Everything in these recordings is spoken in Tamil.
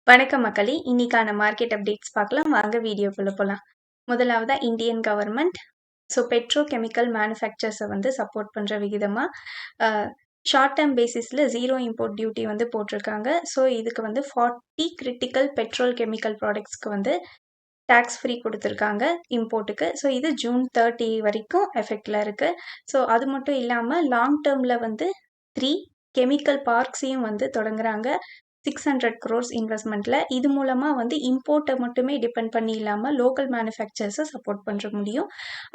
வணக்கம் மக்களே! இன்னைக்கான மார்க்கெட் அப்டேட்ஸ் பார்க்கலாம். வாங்க வீடியோக்குள்ள போலாம். முதலாவதா இந்தியன் கவர்மெண்ட் பெட்ரோ கெமிக்கல் மேனுஃபேக்சர்ஸை சப்போர்ட் பண்ற விகிதமா ஷார்ட் டேர்ம் பேசிஸ்ல 0 இம்போர்ட் டியூட்டி போட்டிருக்காங்க. இதுக்கு 40 கிரிட்டிக்கல் பெட்ரோல் கெமிக்கல் ப்ராடக்ட்ஸ்க்கு டாக்ஸ் ஃப்ரீ கொடுத்துருக்காங்க இம்போர்ட்டுக்கு. இது ஜூன் 30 வரைக்கும் எஃபெக்ட்ல இருக்கு. அது மட்டும் இல்லாமல் லாங் டேர்மில் 3 கெமிக்கல் பார்க்ஸையும் தொடங்குறாங்க 600 crores இன்வெஸ்ட்மெண்ட்ல. இது மூலமா இம்போர்ட்டை மட்டுமே டிபெண்ட் பண்ணி இல்லாமல் லோக்கல் மேனுஃபேக்சர்ஸை சப்போர்ட் பண்ண முடியும்.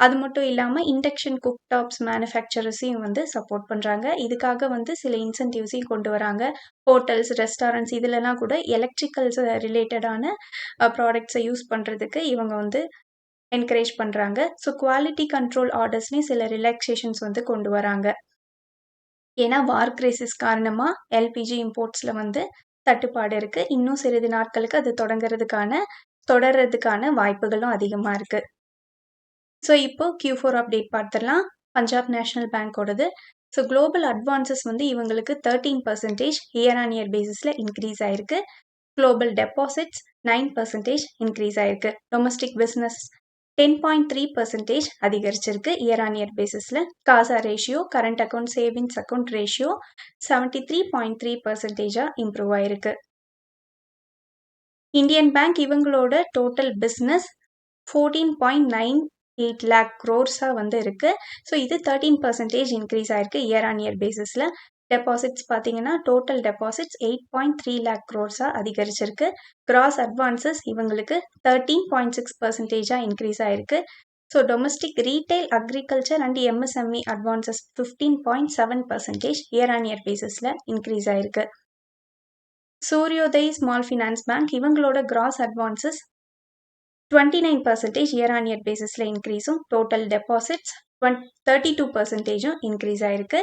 அது மட்டும் இல்லாமல் இண்டக்ஷன் குக் டாப்ஸ் மேனுஃபேக்சரர்ஸையும் சப்போர்ட் பண்ணுறாங்க. இதுக்காக சில இன்சென்டிவ்ஸையும் கொண்டு வராங்க. ஹோட்டல்ஸ், ரெஸ்டாரண்ட்ஸ் இதுலலாம் கூட எலக்ட்ரிக்கல்ஸ் ரிலேட்டடான ப்ராடக்ட்ஸை யூஸ் பண்ணுறதுக்கு இவங்க என்கரேஜ் பண்ணுறாங்க. குவாலிட்டி கண்ட்ரோல் ஆர்டர்ஸ்லேயும் சில ரிலாக்ஸேஷன்ஸ் கொண்டு வராங்க. ஏன்னா வார் கிரைசிஸ் காரணமாக எல்பிஜி இம்போர்ட்ஸில் தட்டுப்பாடு இருக்கு. இன்னும் சிறிது நாட்களுக்கு அது தொடர்றதுக்கான வாய்ப்புகளும் அதிகமாக இருக்கு. இப்போ Q4 அப்டேட் பார்த்துடலாம். பஞ்சாப் நேஷனல் பேங்கோடது. குளோபல் அட்வான்சஸ் இவங்களுக்கு 13% இயர் ஆன் இயர் பேசிஸில் இன்க்ரீஸ் ஆயிருக்கு. குளோபல் டெபாசிட்ஸ் 9% இன்க்ரீஸ் ஆயிருக்கு. டொமஸ்டிக் பிஸ்னஸ் 10.3% அதிகரிச்சிருக்கு இயர் ஆன் இயர் பேசிஸில். CASA ratio, current account savings account ratio 73.3% improve ஆயிருக்கு. இந்தியன் பேங்க் இவங்களோட டோட்டல் பிஸ்னஸ் 14.98 lakh crores இருக்கு. இது 13% இன்க்ரீஸ் ஆயிருக்கு இயர் ஆன் இயர் பேசிஸில். டெபாசிட்ஸ் பார்த்தீங்கன்னா டோட்டல் டெபாசிட்ஸ் 8.3 lakh crores அதிகரிச்சிருக்கு. கிராஸ் அட்வான்சஸ் இவங்களுக்கு 13.6% இன்க்ரீஸ் ஆயிருக்கு. Domestic retail, agriculture and MSME advances 15.7% year on year பேசிஸில் இன்க்ரீஸ் ஆயிருக்கு. சூரியோதய் ஸ்மால் ஃபினான்ஸ் பேங்க் இவங்களோட cross advances 29% year on year பேசிஸில் இன்க்ரீஸும், டோட்டல் டெபாசிட்ஸ் 32% இன்க்ரீஸ் ஆயிருக்கு.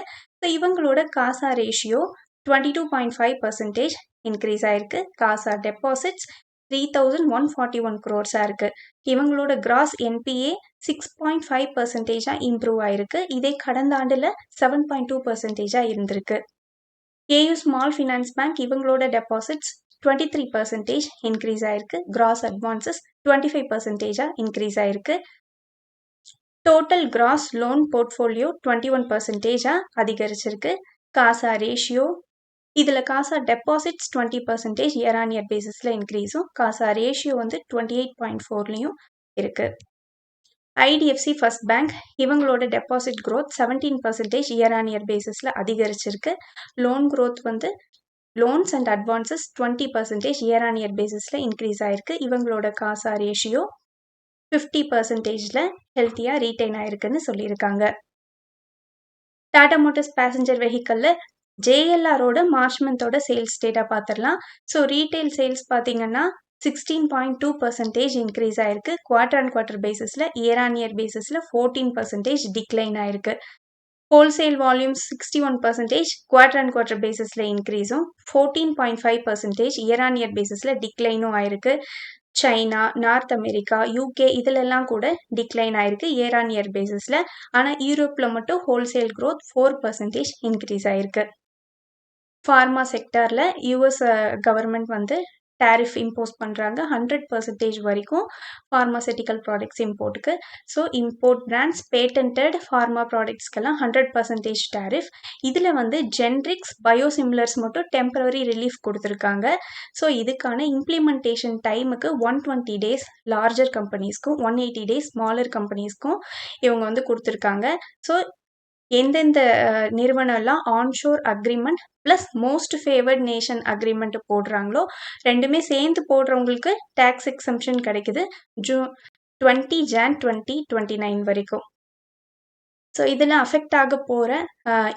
இவங்களோட காசா ரேஷியோ 22.5% இன்க்ரீஸ் ஆயிருக்கு. காசா டெபாசிட்ஸ் 3,141 crores இருக்கு. இவங்களோட கிராஸ் என்பிஏ 6.5% இம்ப்ரூவ் ஆயிருக்கு. இதே கடந்த ஆண்டுல 7.2% இருந்திருக்கு. ஏயு ஸ்மால் ஃபினான்ஸ் பேங்க் இவங்களோட டெபாசிட்ஸ் 23% இன்க்ரீஸ் ஆயிருக்கு. கிராஸ் அட்வான்சஸ் 25% இன்க்ரீஸ் ஆயிருக்கு. டோட்டல் கிராஸ் லோன் போர்ட்ஃபோலியோ 21% அதிகரிச்சிருக்கு. காசா ரேஷியோ இதில் CASA deposits 20% year on year பேசிஸில் இன்க்ரீஸும், காசா ரேஷியோ 28.4லையும் இருக்கு. ஐடிஎஃப்சி ஃபர்ஸ்ட் பேங்க் இவங்களோட deposit growth 17% year on year பேசிஸில் அதிகரிச்சிருக்கு. Loan growth loans and advances 20% year on year பேசிஸில் இன்க்ரீஸ் ஆயிருக்கு. இவங்களோட காசா ரேஷியோ 50%ல ஹெல்த்தியாக ரீட்டைன் ஆயிருக்குன்னு சொல்லியிருக்காங்க. டாடா மோட்டார்ஸ் பேசஞ்சர் வெஹிக்கல்ல ஜேஎல்ஆரோட மார்ச் மந்தோட சேல்ஸ் டேட்டா பார்த்துடலாம். ரீட்டைல் சேல்ஸ் பார்த்தீங்கன்னா 16.2% இன்க்ரீஸ் ஆயிருக்கு. குவார்டர் அண்ட் குவார்டர் பேசிஸில். இயர் ஆன் இயர் பேசிஸில் 14% டிக்ளைன் ஆயிருக்கு. Wholesale volumes 61% quarter and quarter பேசிஸில் இன்க்ரீஸும், 14.5% இயர் ஆன் இயர் பேசிஸில் டிக்ளைனும் ஆயிருக்கு. சைனா, நார்த் அமெரிக்கா, யூகே இதிலெல்லாம் கூட டிக்ளைன் ஆயிருக்கு இயர் ஆன் இயர் பேசிஸில். ஆனால் யூரோப்பில் மட்டும் ஹோல்சேல் growth 4% இன்க்ரீஸ் ஆயிருக்கு. ஃபார்மா செக்டாரில் யூஎஸ் கவர்மெண்ட் டேரிஃப் இம்போஸ் பண்ணுறாங்க 100% வரைக்கும் ஃபார்மாசூட்டிக்கல் ப்ராடக்ட்ஸ் இம்போர்ட்டுக்கு. இம்போர்ட் பிராண்ட்ஸ், பேட்டன்டட் ஃபார்மா ப்ராடக்ட்ஸ்க்கெல்லாம் 100% டேரிஃப். இதில் ஜென்ரிக்ஸ், பயோசிமிலர்ஸ் மட்டும் டெம்பரரி ரிலீஃப் கொடுத்துருக்காங்க. இதுக்கான இம்ப்ளிமெண்டேஷன் டைமுக்கு 120 days லார்ஜர் கம்பெனிஸ்க்கும் 180 days ஸ்மாலர் கம்பெனிஸ்க்கும் இவங்க கொடுத்துருக்காங்க. எந்தெந்த நிறுவனம்லாம் onshore agreement plus most favoured nation agreement போடுறாங்களோ ரெண்டுமே சேர்ந்து போடுறவங்களுக்கு டேக்ஸ் எக்ஸம்ஷன் கிடைக்குது ஜூன் 20 Jan 2029 வரைக்கும். இதில் அஃபெக்ட் ஆக போகிற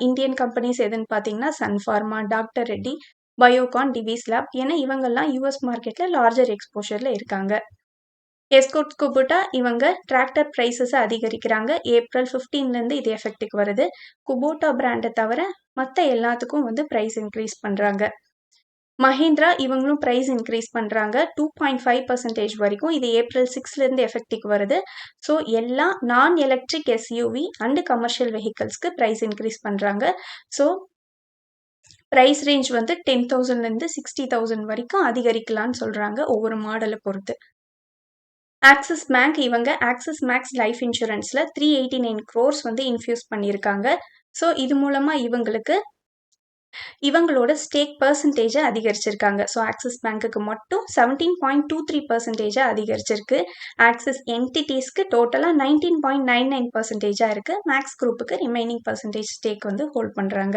இந்தியன் கம்பெனிஸ் எதுன்னு பார்த்தீங்கன்னா Sun Pharma, doctor Reddy, Biocon, Divis lab. ஏன்னா இவங்கெல்லாம் யூஎஸ் மார்க்கெட்டில் லார்ஜர் எக்ஸ்போஷரில் இருக்காங்க. எஸ்கோட் குபோட்டா இவங்க டிராக்டர் ப்ரைஸஸை அதிகரிக்கிறாங்க. ஏப்ரல் 15லேருந்து இது எஃபெக்ட்டுக்கு வருது. குபோட்டா பிராண்டை தவிர மற்ற எல்லாத்துக்கும் ப்ரைஸ் இன்க்ரீஸ் பண்ணுறாங்க. மஹிந்திரா இவங்களும் ப்ரைஸ் இன்க்ரீஸ் பண்ணுறாங்க 2.5% வரைக்கும். இது ஏப்ரல் 6லேருந்து எஃபெக்ட்டுக்கு வருது. எல்லா non electric SUV and commercial வெஹிக்கல்ஸ்க்கு ப்ரைஸ் இன்க்ரீஸ் பண்ணுறாங்க. பிரைஸ் ரேஞ்ச் வந்து 10,000லேருந்து 60,000 வரைக்கும் அதிகரிக்கலாம்னு சொல்றாங்க ஒவ்வொரு மாடலை பொறுத்து. ஆக்சிஸ் பேங்க் இவங்க ஆக்சிஸ் மேக்ஸ் லைஃப் இன்சூரன்ஸ்ல 389 crores வந்து இன்ஃபியூஸ் பண்ணியிருக்காங்க. ஸோ இது மூலமா இவங்களோட ஸ்டேக் பர்சன்டேஜை அதிகரிச்சிருக்காங்க. ஸோ ஆக்சிஸ் பேங்க்குக்கு மட்டும் 17.23% அதிகரிச்சிருக்கு. ஆக்சிஸ் என்டிட்டிஸ்க்கு டோட்டலாக 19.99% இருக்கு. மேக்ஸ் குரூப்புக்கு ரிமைனிங் பர்சன்டேஜ் ஸ்டேக் வந்து ஹோல்ட் பண்றாங்க.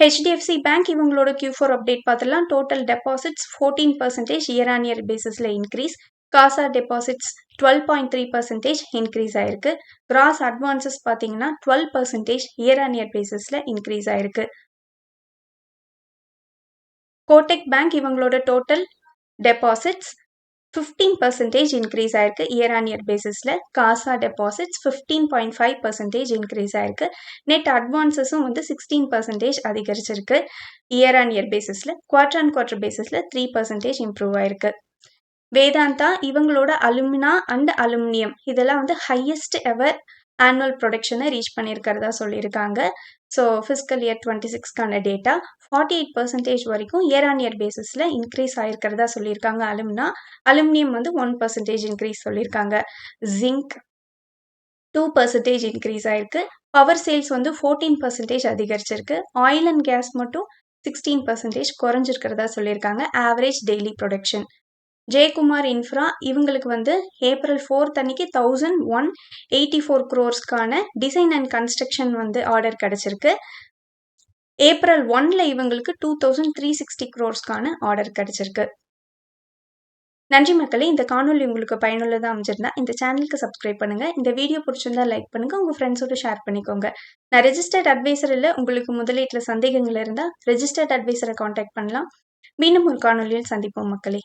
ஹெச்டிஎஃப்சி பேங்க் இவங்களோட Q4 அப்டேட் பார்த்துலாம். Total deposits 14% year on year பேசிஸ்ல இன்க்ரீஸ். காசா டெபாசிட்ஸ் 12.3% இன்க்ரீஸ் ஆயிருக்கு. கிராஸ் அட்வான்சஸ் பார்த்தீங்கன்னா 12% இயர் ஆன் இயர் பேசிஸ்ல இன்க்ரீஸ் ஆயிருக்கு. கோடெக் பேங்க் இவங்களோட டோட்டல் டெபாசிட்ஸ் 15% இன்க்ரீஸ் ஆயிருக்கு இயர் ஆன் இயர் பேசிஸ்ல. காசா டெபாசிட்ஸ் 15.5% இன்க்ரீஸ் ஆயிருக்கு. நெட் அட்வான்சஸும் வந்து 16% அதிகரிச்சிருக்கு இயர் ஆன் இயர் பேசிஸ்ல. குவார்டர் ஆன் குவார்டர் பேசிஸ்ல 3% இம்ப்ரூவ் ஆயிருக்கு. வேதாந்தா இவங்களோட அலுமினா அண்ட் அலுமினியம் இதெல்லாம் வந்து ஹையஸ்ட் எவர் ஆனுவல் ப்ரொடக்ஷனை ரீச் பண்ணியிருக்கிறதா சொல்லியிருக்காங்க. ஸோ ஃபிஸ்கல் இயர் 26க்கான டேட்டா 48% வரைக்கும் இயர் ஆன் இயர் பேசிஸில் இன்க்ரீஸ் ஆகிருக்கிறதா சொல்லியிருக்காங்க. அலுமினியம் வந்து 1% இன்க்ரீஸ் சொல்லியிருக்காங்க. ஜிங்க் 2% இன்க்ரீஸ் ஆயிருக்கு. பவர் சேல்ஸ் வந்து 14% அதிகரிச்சிருக்கு. ஆயில் அண்ட் கேஸ் மட்டும் 16% குறைஞ்சிருக்கிறதா சொல்லியிருக்காங்க. Average daily production. Jayakumar infra இவங்களுக்கு வந்து April 4th அன்னைக்கு 1184 crores டிசைன் அண்ட் கன்ஸ்ட்ரக்ஷன் வந்து ஆர்டர் கிடைச்சிருக்கு. April 1ல இவங்களுக்கு 2360 crores ஆர்டர் கிடைச்சிருக்கு. நன்றி மக்களே, இந்த காணொலி உங்களுக்கு பயனுள்ளதாக அமைஞ்சிருந்தா இந்த சேனலுக்கு சப்ஸ்கிரைப் பண்ணுங்க. இந்த வீடியோ பிடிச்சிருந்தா லைக் பண்ணுங்க, உங்க ஃப்ரெண்ட்ஸோட ஷேர் பண்ணிக்கோங்க. நான் ரெஜிஸ்டர்ட் அட்வைசர் இல்லை. உங்களுக்கு முதலீட்டுல சந்தேகங்கள் இருந்தால் ரெஜிஸ்டர்ட் அட்வைசரை கான்டாக்ட் பண்ணலாம். மீண்டும் ஒரு காணொலியில் சந்திப்போம் மக்களே.